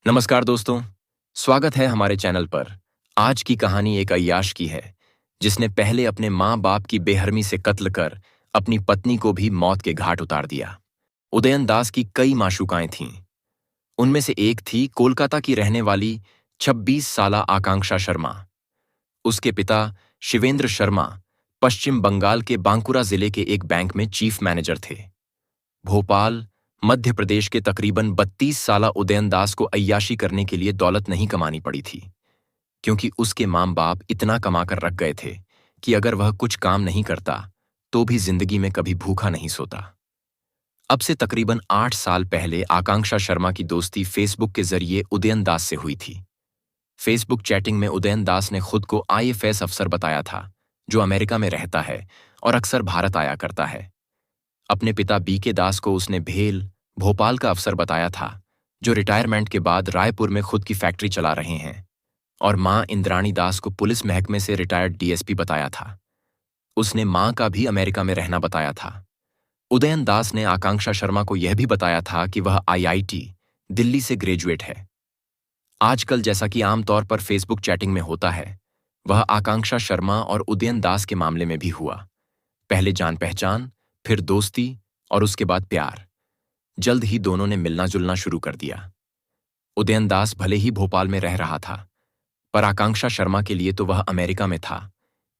नमस्कार दोस्तों, स्वागत है हमारे चैनल पर। आज की कहानी एक अय्याश की है, जिसने पहले अपने माँ बाप की बेहरमी से कत्ल कर अपनी पत्नी को भी मौत के घाट उतार दिया। उदयन दास की कई माशूकाएं थीं। उनमें से एक थी कोलकाता की रहने वाली 26 साला आकांक्षा शर्मा। उसके पिता शिवेंद्र शर्मा पश्चिम बंगाल के बांकुरा जिले के एक बैंक में चीफ मैनेजर थे। भोपाल, मध्य प्रदेश के तकरीबन 32 साला उदयन दास को अय्याशी करने के लिए दौलत नहीं कमानी पड़ी थी, क्योंकि उसके माँ बाप इतना कमाकर रख गए थे कि अगर वह कुछ काम नहीं करता तो भी जिंदगी में कभी भूखा नहीं सोता। अब से तकरीबन 8 साल पहले आकांक्षा शर्मा की दोस्ती फेसबुक के जरिए उदयन दास से हुई थी। फेसबुक चैटिंग में उदयन दास ने खुद को आईएफएस अफसर बताया था, जो अमेरिका में रहता है और अक्सर भारत आया करता है। अपने पिता बीके दास को उसने भेल, भोपाल का अफसर बताया था, जो रिटायरमेंट के बाद रायपुर में खुद की फैक्ट्री चला रहे हैं, और मां इंद्राणी दास को पुलिस महकमे से रिटायर्ड डीएसपी बताया था। उसने मां का भी अमेरिका में रहना बताया था। उदयन दास ने आकांक्षा शर्मा को यह भी बताया था कि वह आईआईटी, दिल्ली से ग्रेजुएट है। आजकल जैसा कि आमतौर पर फेसबुक चैटिंग में होता है, वह आकांक्षा शर्मा और उदयन दास के मामले में भी हुआ। पहले जान पहचान, फिर दोस्ती और उसके बाद प्यार। जल्द ही दोनों ने मिलना जुलना शुरू कर दिया। उदयन दास भले ही भोपाल में रह रहा था, पर आकांक्षा शर्मा के लिए तो वह अमेरिका में था।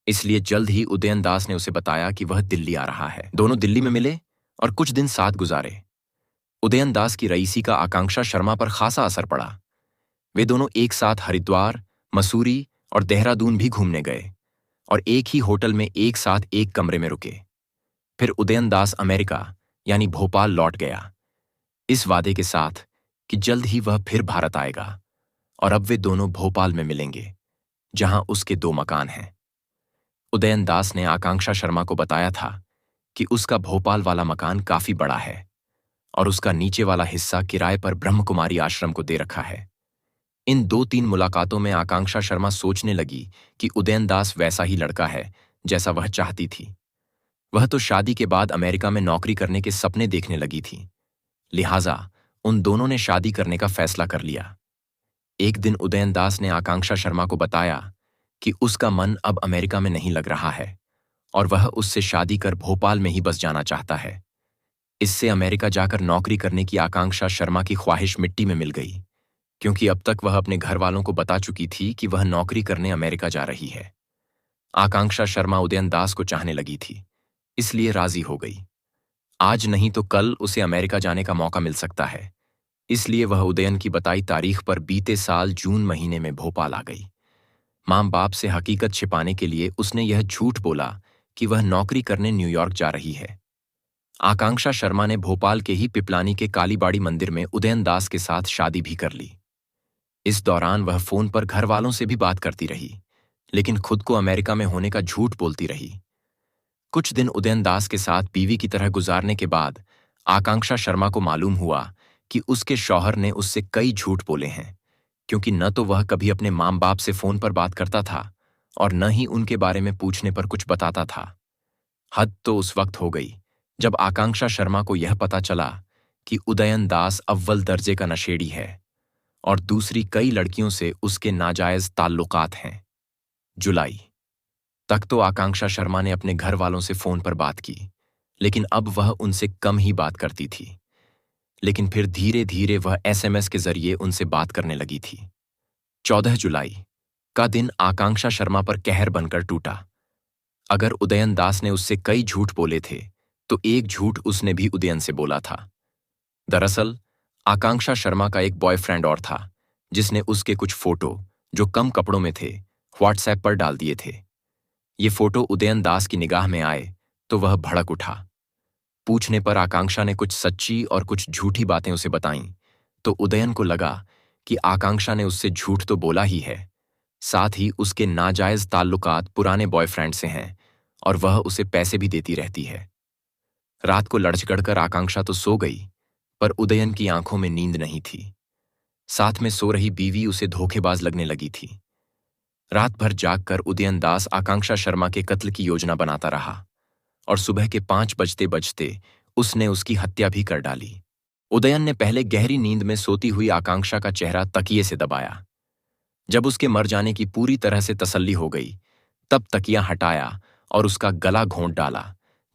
इसलिए जल्द ही उदयन दास ने उसे बताया कि वह दिल्ली आ रहा है। दोनों दिल्ली में मिले और कुछ दिन साथ गुजारे। उदयन दास की रईसी का आकांक्षा शर्मा पर खासा असर पड़ा। वे दोनों एक साथ हरिद्वार, मसूरी और देहरादून भी घूमने गए और एक ही होटल में एक साथ एक कमरे में रुके। फिर उदयन दास अमेरिका यानी भोपाल लौट गया, इस वादे के साथ कि जल्द ही वह फिर भारत आएगा, और अब वे दोनों भोपाल में मिलेंगे, जहां उसके 2 मकान हैं। उदयन दास ने आकांक्षा शर्मा को बताया था कि उसका भोपाल वाला मकान काफी बड़ा है और उसका नीचे वाला हिस्सा किराए पर ब्रह्मकुमारी आश्रम को दे रखा है। इन 2-3 मुलाकातों में आकांक्षा शर्मा सोचने लगी कि उदयन दास वैसा ही लड़का है जैसा वह चाहती थी। वह तो शादी के बाद अमेरिका में नौकरी करने के सपने देखने लगी थी। लिहाजा उन दोनों ने शादी करने का फैसला कर लिया। एक दिन उदयन दास ने आकांक्षा शर्मा को बताया कि उसका मन अब अमेरिका में नहीं लग रहा है और वह उससे शादी कर भोपाल में ही बस जाना चाहता है। इससे अमेरिका जाकर नौकरी करने की आकांक्षा शर्मा की ख्वाहिश मिट्टी में मिल गई, क्योंकि अब तक वह अपने घर वालों को बता चुकी थी कि वह नौकरी करने अमेरिका जा रही है। आकांक्षा शर्मा उदयन दास को चाहने लगी थी, इसलिए राजी हो गई। आज नहीं तो कल उसे अमेरिका जाने का मौका मिल सकता है, इसलिए वह उदयन की बताई तारीख पर बीते साल जून महीने में भोपाल आ गई। मां बाप से हकीकत छिपाने के लिए उसने यह झूठ बोला कि वह नौकरी करने न्यूयॉर्क जा रही है। आकांक्षा शर्मा ने भोपाल के ही पिपलानी के कालीबाड़ी मंदिर में उदयन दास के साथ शादी भी कर ली। इस दौरान वह फोन पर घर वालों से भी बात करती रही, लेकिन खुद को अमेरिका में होने का झूठ बोलती रही। कुछ दिन उदयन दास के साथ बीवी की तरह गुजारने के बाद आकांक्षा शर्मा को मालूम हुआ कि उसके शौहर ने उससे कई झूठ बोले हैं, क्योंकि न तो वह कभी अपने माँ बाप से फोन पर बात करता था और न ही उनके बारे में पूछने पर कुछ बताता था। हद तो उस वक्त हो गई जब आकांक्षा शर्मा को यह पता चला कि उदयन दास अव्वल दर्जे का नशेड़ी है और दूसरी कई लड़कियों से उसके नाजायज ताल्लुकात हैं। जुलाई तक तो आकांक्षा शर्मा ने अपने घर वालों से फोन पर बात की, लेकिन अब वह उनसे कम ही बात करती थी। लेकिन फिर धीरे धीरे वह एसएमएस के जरिए उनसे बात करने लगी थी। 14 जुलाई का दिन आकांक्षा शर्मा पर कहर बनकर टूटा। अगर उदयन दास ने उससे कई झूठ बोले थे, तो एक झूठ उसने भी उदयन से बोला था। दरअसल आकांक्षा शर्मा का एक बॉयफ्रेंड और था, जिसने उसके कुछ फोटो, जो कम कपड़ों में थे, व्हाट्सएप पर डाल दिए थे। ये फोटो उदयन दास की निगाह में आए तो वह भड़क उठा। पूछने पर आकांक्षा ने कुछ सच्ची और कुछ झूठी बातें उसे बताईं, तो उदयन को लगा कि आकांक्षा ने उससे झूठ तो बोला ही है, साथ ही उसके नाजायज ताल्लुकात पुराने बॉयफ्रेंड से हैं और वह उसे पैसे भी देती रहती है। रात को लड़झगड़कर आकांक्षा तो सो गई, पर उदयन की आंखों में नींद नहीं थी। साथ में सो रही बीवी उसे धोखेबाज लगने लगी थी। रात भर जागकर उदयन दास आकांक्षा शर्मा के कत्ल की योजना बनाता रहा और सुबह के 5 बजते बजते उसने उसकी हत्या भी कर डाली। उदयन ने पहले गहरी नींद में सोती हुई आकांक्षा का चेहरा तकिए से दबाया। जब उसके मर जाने की पूरी तरह से तसल्ली हो गई, तब तकिया हटाया और उसका गला घोंट डाला,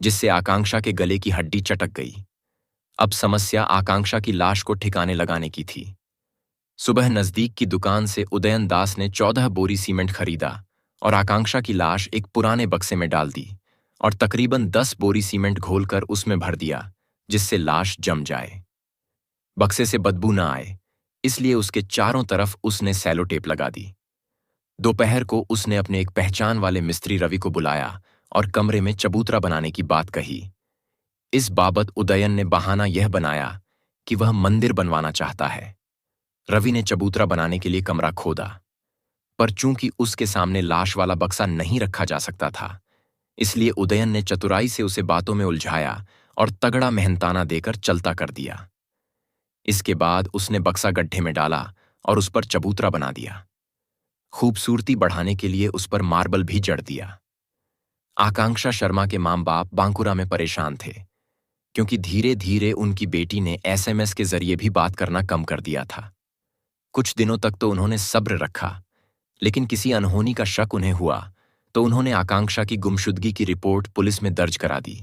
जिससे आकांक्षा के गले की हड्डी चटक गई। अब समस्या आकांक्षा की लाश को ठिकाने लगाने की थी। सुबह नजदीक की दुकान से उदयन दास ने 14 बोरी सीमेंट खरीदा और आकांक्षा की लाश एक पुराने बक्से में डाल दी और तकरीबन 10 बोरी सीमेंट घोलकर उसमें भर दिया, जिससे लाश जम जाए। बक्से से बदबू न आए, इसलिए उसके चारों तरफ उसने सैलो टेप लगा दी। दोपहर को उसने अपने एक पहचान वाले मिस्त्री रवि को बुलाया और कमरे में चबूतरा बनाने की बात कही। इस बाबत उदयन ने बहाना यह बनाया कि वह मंदिर बनवाना चाहता है। रवि ने चबूतरा बनाने के लिए कमरा खोदा, पर चूंकि उसके सामने लाश वाला बक्सा नहीं रखा जा सकता था, इसलिए उदयन ने चतुराई से उसे बातों में उलझाया और तगड़ा मेहनताना देकर चलता कर दिया। इसके बाद उसने बक्सा गड्ढे में डाला और उस पर चबूतरा बना दिया। खूबसूरती बढ़ाने के लिए उस पर मार्बल भी जड़ दिया। आकांक्षा शर्मा के मां बाप बांकुरा में परेशान थे, क्योंकि धीरे धीरे उनकी बेटी ने SMS के जरिए भी बात करना कम कर दिया था। कुछ दिनों तक तो उन्होंने सब्र रखा, लेकिन किसी अनहोनी का शक उन्हें हुआ तो उन्होंने आकांक्षा की गुमशुदगी की रिपोर्ट पुलिस में दर्ज करा दी।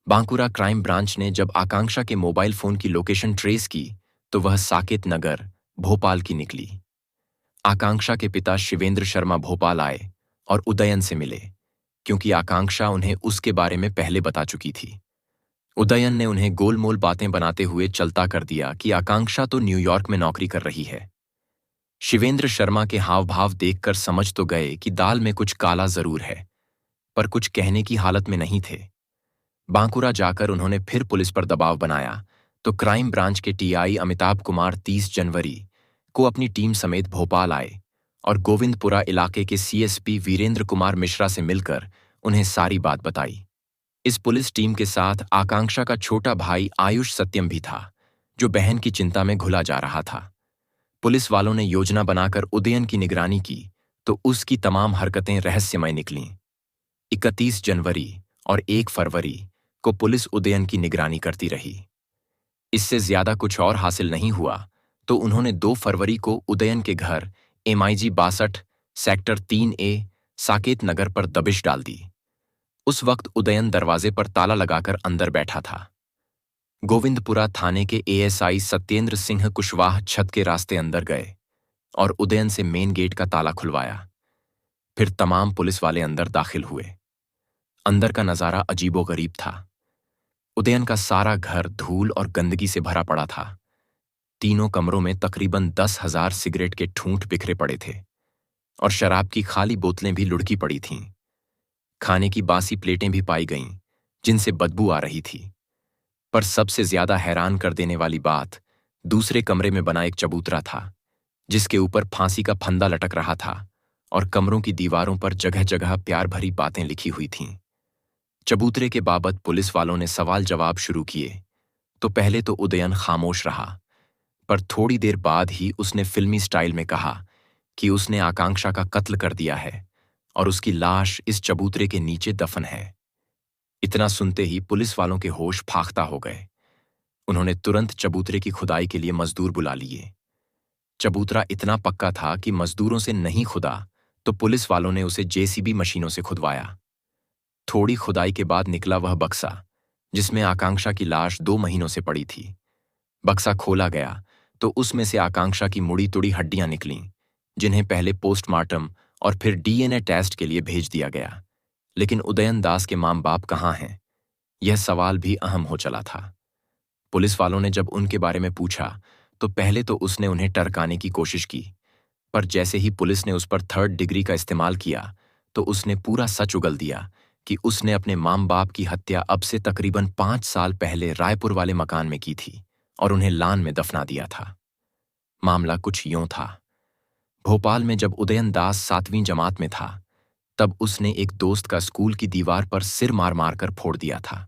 बांकुरा क्राइम ब्रांच ने जब आकांक्षा के मोबाइल फोन की लोकेशन ट्रेस की तो वह साकेत नगर, भोपाल की निकली। आकांक्षा के पिता शिवेंद्र शर्मा भोपाल आए और उदयन से मिले, क्योंकि आकांक्षा उन्हें उसके बारे में पहले बता चुकी थी। उदयन ने उन्हें गोलमोल बातें बनाते हुए चलता कर दिया कि आकांक्षा तो न्यूयॉर्क में नौकरी कर रही है। शिवेंद्र शर्मा के हाव भाव देखकर समझ तो गए कि दाल में कुछ काला जरूर है, पर कुछ कहने की हालत में नहीं थे। बांकुरा जाकर उन्होंने फिर पुलिस पर दबाव बनाया तो क्राइम ब्रांच के TI अमिताभ कुमार 30 जनवरी को अपनी टीम समेत भोपाल आए और गोविंदपुरा इलाके के CSP वीरेंद्र कुमार मिश्रा से मिलकर उन्हें सारी बात बताई। इस पुलिस टीम के साथ आकांक्षा का छोटा भाई आयुष सत्यम भी था, जो बहन की चिंता में घुला जा रहा था। पुलिस वालों ने योजना बनाकर उदयन की निगरानी की तो उसकी तमाम हरकतें रहस्यमय निकलीं। 31 जनवरी और 1 फरवरी को पुलिस उदयन की निगरानी करती रही। इससे ज्यादा कुछ और हासिल नहीं हुआ तो उन्होंने 2 फरवरी को उदयन के घर MIG 62 sector 3A Saket Nagar पर दबिश डाल दी। उस वक्त उदयन दरवाजे पर ताला लगाकर अंदर बैठा था। गोविंदपुरा थाने के ASI सत्येंद्र सिंह कुशवाहा छत के रास्ते अंदर गए और उदयन से मेन गेट का ताला खुलवाया। फिर तमाम पुलिस वाले अंदर दाखिल हुए। अंदर का नजारा अजीबोगरीब था। उदयन का सारा घर धूल और गंदगी से भरा पड़ा था। तीनों कमरों में तकरीबन 10,000 सिगरेट के ठूंठ बिखरे पड़े थे और शराब की खाली बोतलें भी लुढ़की पड़ी थीं। खाने की बासी प्लेटें भी पाई गईं, जिनसे बदबू आ रही थी। पर सबसे ज्यादा हैरान कर देने वाली बात दूसरे कमरे में बना एक चबूतरा था, जिसके ऊपर फांसी का फंदा लटक रहा था और कमरों की दीवारों पर जगह जगह प्यार भरी बातें लिखी हुई थीं। चबूतरे के बाबत पुलिस वालों ने सवाल जवाब शुरू किए तो पहले तो उदयन खामोश रहा, पर थोड़ी देर बाद ही उसने फिल्मी स्टाइल में कहा कि उसने आकांक्षा का कत्ल कर दिया है और उसकी लाश इस चबूतरे के नीचे दफन है। इतना सुनते ही पुलिस वालों के होश फाख्ता हो गए। उन्होंने तुरंत चबूतरे की खुदाई के लिए मजदूर बुला लिए। चबूतरा इतना पक्का था कि मजदूरों से नहीं खुदा तो पुलिस वालों ने उसे JCB मशीनों से खुदवाया। थोड़ी खुदाई के बाद निकला वह बक्सा, जिसमें आकांक्षा की लाश 2 महीनों से पड़ी थी। बक्सा खोला गया तो उसमें से आकांक्षा की मुड़ी तुड़ी हड्डियां निकलीं, जिन्हें पहले पोस्टमार्टम और फिर DNA टेस्ट के लिए भेज दिया गया। लेकिन उदयन दास के मां बाप कहाँ हैं, यह सवाल भी अहम हो चला था। पुलिस वालों ने जब उनके बारे में पूछा तो पहले तो उसने उन्हें टरकाने की कोशिश की, पर जैसे ही पुलिस ने उस पर 3rd डिग्री का इस्तेमाल किया तो उसने पूरा सच उगल दिया कि उसने अपने मां बाप की हत्या अब से तकरीबन 5 साल पहले रायपुर वाले मकान में की थी और उन्हें लान में दफना दिया था। मामला कुछ यूं था। भोपाल में जब उदयन दास 7वीं जमात में था, तब उसने एक दोस्त का स्कूल की दीवार पर सिर मार मार कर फोड़ दिया था।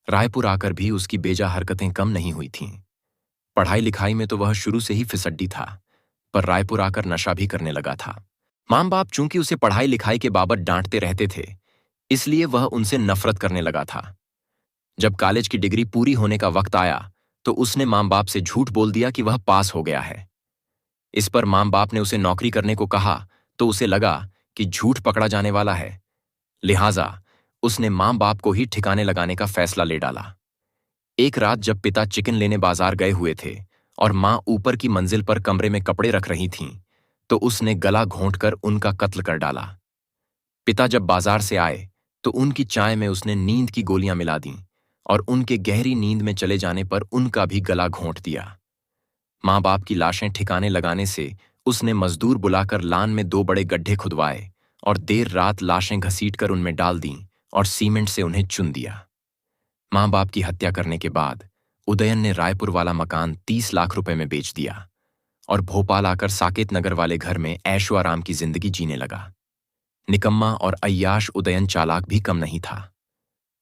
रायपुर आकर भी उसकी बेजा हरकतें कम नहीं हुई थीं। पढ़ाई लिखाई में तो वह शुरू से ही फिसड्डी था, पर रायपुर आकर नशा भी करने लगा था। मां बाप चूंकि उसे पढ़ाई लिखाई के बाबत डांटते रहते थे, इसलिए वह उनसे नफरत करने लगा था। जब कॉलेज की डिग्री पूरी होने का वक्त आया तो उसने माँ बाप से झूठ बोल दिया कि वह पास हो गया है। इस पर माँ बाप ने उसे नौकरी करने को कहा तो उसे लगा कि झूठ पकड़ा जाने वाला है, लिहाजा उसने माँ बाप को ही ठिकाने लगाने का फैसला ले डाला। एक रात जब पिता चिकन लेने बाजार गए हुए थे और माँ ऊपर की मंजिल पर कमरे में कपड़े रख रही थीं, तो उसने गला घोंटकर उनका कत्ल कर डाला। पिता जब बाजार से आए तो उनकी चाय में उसने नींद की गोलियां मिला दीं और उनके गहरी नींद में चले जाने पर उनका भी गला घोंट दिया। माँ बाप की लाशें ठिकाने लगाने से उसने मजदूर बुलाकर लान में 2 बड़े गड्ढे खुदवाए और देर रात लाशें घसीटकर उनमें डाल दीं और सीमेंट से उन्हें चुन दिया। माँ बाप की हत्या करने के बाद उदयन ने रायपुर वाला मकान 30 लाख रुपए में बेच दिया और भोपाल आकर साकेत नगर वाले घर में ऐशो आराम की जिंदगी जीने लगा। निकम्मा और अय्याश उदयन चालाक भी कम नहीं था।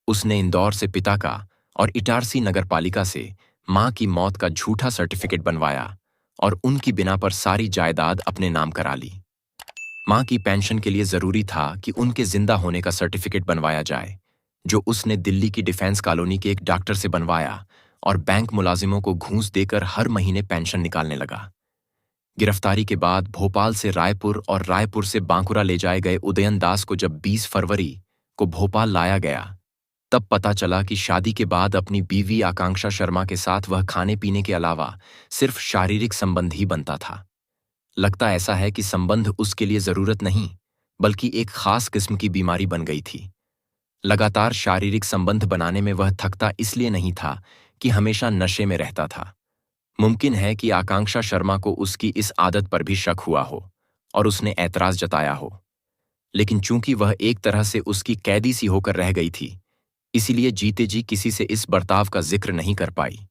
उसने इंदौर से पिता का और इटारसी नगरपालिका से मां की मौत का झूठा सर्टिफिकेट बनवाया और उनकी बिना पर सारी जायदाद अपने नाम करा ली। मां की पेंशन के लिए जरूरी था कि उनके जिंदा होने का सर्टिफिकेट बनवाया जाए, जो उसने दिल्ली की डिफेंस कॉलोनी के एक डॉक्टर से बनवाया और बैंक मुलाजिमों को घूस देकर हर महीने पेंशन निकालने लगा। गिरफ्तारी के बाद भोपाल से रायपुर और रायपुर से बांकुरा ले जाए गए उदयन दास को जब 20 फरवरी को भोपाल लाया गया, तब पता चला कि शादी के बाद अपनी बीवी आकांक्षा शर्मा के साथ वह खाने पीने के अलावा सिर्फ शारीरिक संबंध ही बनता था। लगता ऐसा है कि संबंध उसके लिए जरूरत नहीं, बल्कि एक खास किस्म की बीमारी बन गई थी। लगातार शारीरिक संबंध बनाने में वह थकता इसलिए नहीं था कि हमेशा नशे में रहता था। मुमकिन है कि आकांक्षा शर्मा को उसकी इस आदत पर भी शक हुआ हो और उसने ऐतराज जताया हो, लेकिन चूंकि वह एक तरह से उसकी कैदी सी होकर रह गई थी, इसीलिए जीते जी किसी से इस बर्ताव का जिक्र नहीं कर पाई।